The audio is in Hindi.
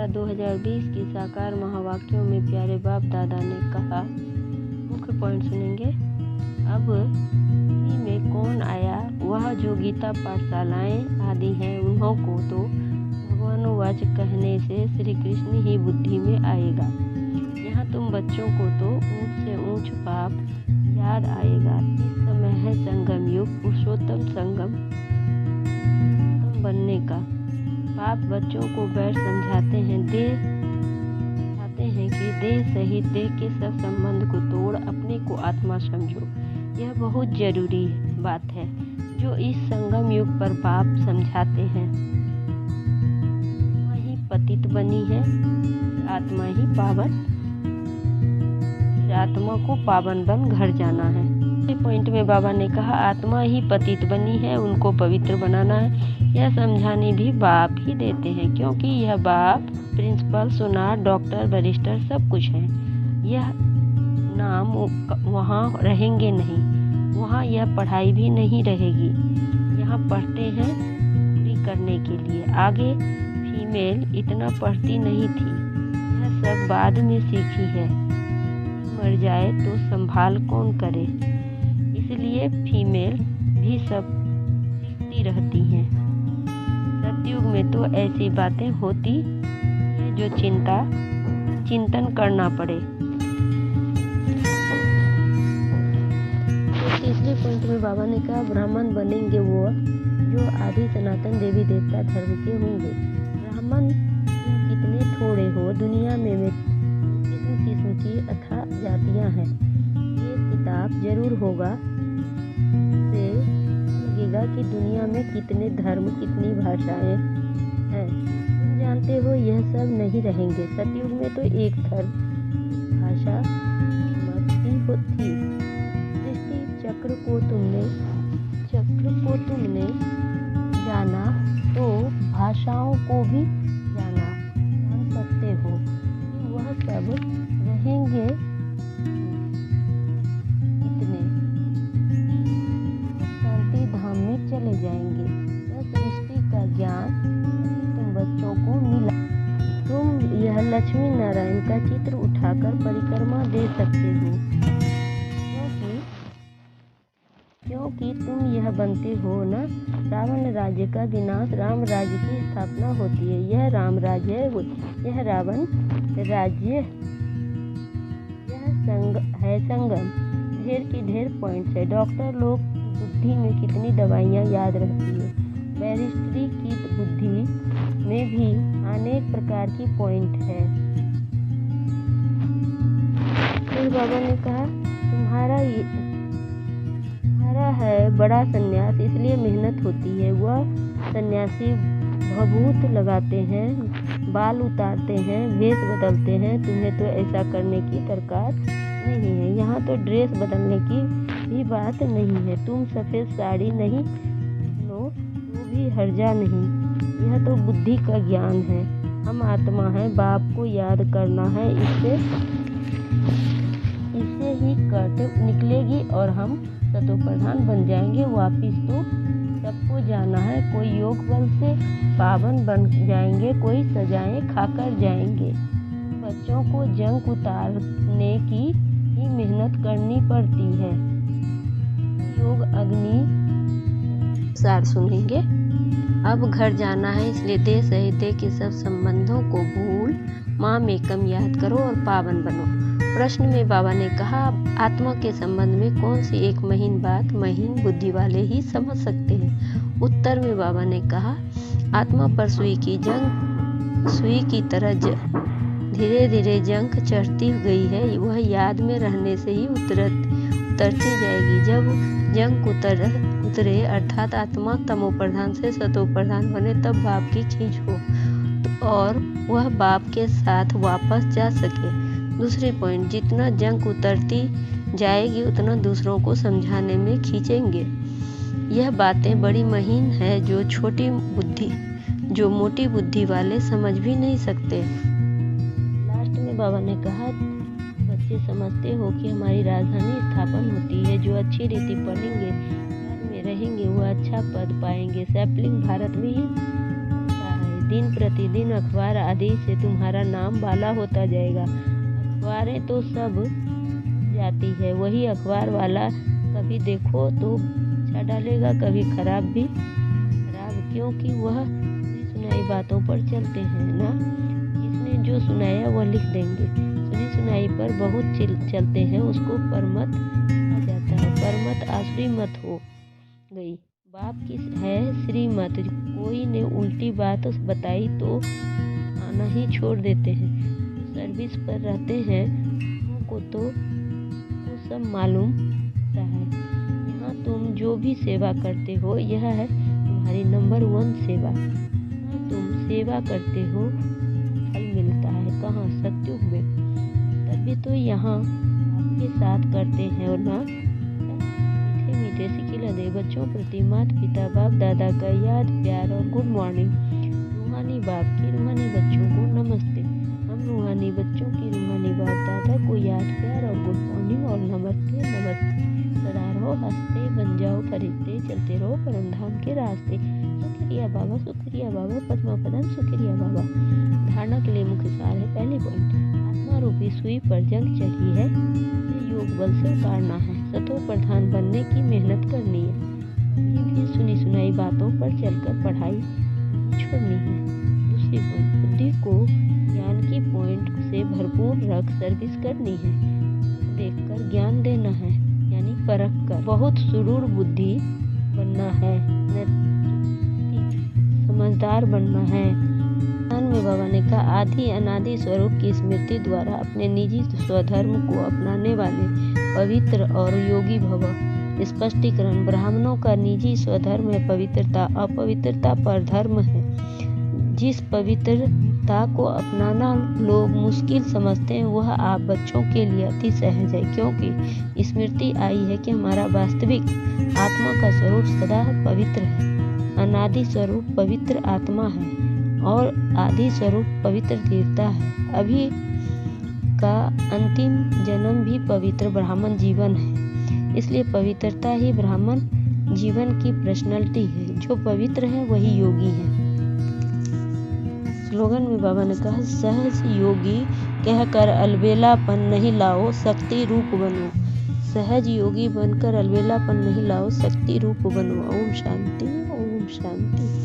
2020 की साकार महावाक्यों में प्यारे बाप दादा ने कहा। मुख्य पॉइंट सुनेंगे। अब में कौन आया, वह जो गीता पाठशालाएं आदि हैं उन्हों को तो भगवानोवाच कहने से श्री कृष्ण ही बुद्धि में आएगा। यहाँ तुम बच्चों को तो ऊंच से ऊंच पाप याद आएगा। इस समय है संगम युग, पुरुषोत्तम संगम बनने का। बाप बच्चों को बैठ समझाते हैं कि देह सहित देह के सब संबंध को तोड़ अपने को आत्मा समझो। यह बहुत जरूरी बात है जो इस संगम युग पर बाप समझाते हैं। आत्मा ही पतित बनी है, आत्मा ही पावन, आत्मा को पावन बन घर जाना है। इस पॉइंट में बाबा ने कहा आत्मा ही पतित बनी है, उनको पवित्र बनाना है। यह समझाने भी बाप ही देते हैं, क्योंकि यह बाप प्रिंसिपल, सुनार, डॉक्टर, बैरिस्टर सब कुछ है। यह नाम वहाँ रहेंगे नहीं, वहाँ यह पढ़ाई भी नहीं रहेगी। यहाँ पढ़ते हैं पूरी करने के लिए। आगे फीमेल इतना पढ़ती नहीं थी, यह सब बाद में सीखी है। मर जाए तो संभाल कौन करे, इसलिए फीमेल भी सब सीखती रहती हैं। सतयुग में तो ऐसी बातें होती हैं जो चिंतन करना पड़े। तो तीसरे पॉइंट में बाबा ने कहा ब्राह्मण बनेंगे वो जो आदि सनातन देवी देवता धर्म के होंगे। ब्राह्मण कितने थोड़े हो, दुनिया में किस्म की अथाह जातियां हैं। ये किताब जरूर होगा से लगेगा कि दुनिया में कितने धर्म, कितनी भाषाएं हैं। तुम जानते हो यह सब नहीं रहेंगे। सतयुग में तो एक धर्म, भाषा मत होती। सृष्टि चक्र को तुमने जाना तो भाषाओं को भी जान सकते हो कि वह सब रहेंगे कितने, शांति धाम में चले जाएंगे। यह सृष्टि का ज्ञान तुम बच्चों को मिला। तुम यह लक्ष्मी नारायण का चित्र उठाकर परिक्रमा दे सकते हो, क्योंकि तुम यह बनते हो ना। रावण राज्य का विनाश, राम राज्य की स्थापना होती है। यह राम राज्य है, यह रावण राज्य है। संगम ढेर की ढेर पॉइंट्स है। डॉक्टर लोग बुद्धि में कितनी दवाइयाँ याद रहती है। बैरिस्ट्री की बुद्धि में भी अनेक प्रकार की पॉइंट है। फिर बाबा ने कहा तुम्हारा है बड़ा सन्यास, इसलिए मेहनत होती है। वह सन्यासी भभूत लगाते हैं, बाल उतारते हैं, भेष बदलते हैं। तुम्हें तो ऐसा करने की दरकार नहीं है। यहाँ तो ड्रेस बदलने की भी बात नहीं है। तुम सफ़ेद साड़ी नहीं लो वो भी हर्जा नहीं। यह तो बुद्धि का ज्ञान है। हम आत्मा हैं, बाप को याद करना है। इससे ही कट निकलेगी और हम सतो प्रधान बन जाएंगे। वापिस तो सबको जाना है। कोई योग बल से पावन बन जाएंगे, कोई सजाएं खाकर जाएंगे। बच्चों को जंग उतारने की ही मेहनत करनी पड़ती है। योग अग्नि सार सुनेंगे। अब घर जाना है, इसलिए देह सहित देह के सब संबंधों को भूल माँ में कम याद करो और पावन बनो। प्रश्न में बाबा ने कहा आत्मा के संबंध में कौन सी एक महीन बात महीन बुद्धि वाले ही समझ सकते हैं। उत्तर में बाबा ने कहा आत्मा पर सुई की तरह धीरे धीरे जंग चढ़ती गई है। वह याद में रहने से ही उतरती जाएगी। जब जंग उतरे अर्थात आत्मा तमो प्रधान से सतो प्रधान बने, तब बाप की खींच हो और वह बाप के साथ वापस जा सके। दूसरी पॉइंट, जितना जंग उतरती जाएगी उतना दूसरों को समझाने में खींचेंगे। यह बातें बड़ी महीन है जो मोटी बुद्धि वाले समझ भी नहीं सकते। लास्ट में बाबा ने कहा बच्चे समझते हो कि हमारी राजधानी स्थापन होती है। जो अच्छी रीति पढ़ेंगे, घर में रहेंगे, वो अच्छा पद पाएंगे। सैपलिंग भारत में ही होता है। दिन प्रतिदिन अखबार आदि से तुम्हारा नाम बाला होता जाएगा। अखबारें तो सब जाती है, वही अखबार वाला कभी देखो तो अच्छा डालेगा, कभी खराब क्योंकि वह सुनी सुनाई बातों पर चलते हैं ना। जिसने जो सुनाया वह लिख देंगे। सुनी सुनाई पर बहुत चलते हैं, उसको परमत आ जाता है। परमत आसुरी मत हो गई। बाप की है श्रीमत। कोई ने उल्टी बात बताई तो आना ही छोड़ देते हैं। जो सर्विस पर रहते हैं उनको तो वो सब मालूम होता है। यहाँ तुम जो भी सेवा करते हो यह है तुम्हारी नंबर 1 सेवा। यहाँ तुम सेवा करते हो, फल मिलता है कहाँ? सत्युग में। तभी तो यहाँ आपके साथ करते हैं और ना मीठे मीठे सिखिला दे बच्चों प्रति माता पिता बाप दादा का याद प्यार और गुड मॉर्निंग। रूहानी बाप की रूहानी बच्चों को नमस्ते। हम रूहानी बच्चों की रूहानी बाप दादा को याद प्यार और गुड मॉर्निंग और नमस्ते नमस्ते। सदा रहो हंसते, बन जाओ फरिश्ते, चलते रहो परम धाम के रास्ते। शुक्रिया बाबा, शुक्रिया बाबा, पद्मा पदम शुक्रिया बाबा। धारणा के लिए मुख्य सार है। पहली पॉइंट, आत्मा रूपी सुई पर जंग चढ़ी है, योग बल से उतारना है। सतो प्रधान बनने की मेहनत करनी है। कभी भी सुनी सुनाई बातों पर चलकर पढ़ाई छोड़नी है। दूसरी पॉइंट, बुद्धि को ज्ञान की पॉइंट से भरपूर रख सर्विस करनी है। देखकर ज्ञान देना है, यानी परख कर। बहुत सुरूर बुद्धि बनना है, समझदार बनना है। में बाबा ने कहा, आदि अनादि स्वरूप की स्मृति द्वारा अपने निजी स्वधर्म को अपनाने वाले पवित्र और योगी भव। स्पष्टीकरण, ब्राह्मणों का निजी स्वधर्म है पवित्रता, अपवित्रता परधर्म है। जिस पवित्रता को अपनाना लोग मुश्किल समझते हैं वह आप बच्चों के लिए अति सहज है, क्योंकि स्मृति आई है कि हमारा वास्तविक आत्मा का स्वरूप सदा पवित्र है। अनादि स्वरूप पवित्र आत्मा है और आदि स्वरूप पवित्र देवता है। अभी का अंतिम जन्म भी पवित्र ब्राह्मण जीवन है, इसलिए पवित्रता ही ब्राह्मण जीवन की पर्सनैलिटी है। जो पवित्र है वही योगी है। स्लोगन में बाबा ने कहा, सहज योगी कहकर अलबेलापन नहीं लाओ, शक्ति रूप बनो। सहज योगी बनकर अलबेलापन नहीं लाओ, शक्ति रूप बनो। ओम शांति, ओम शांति।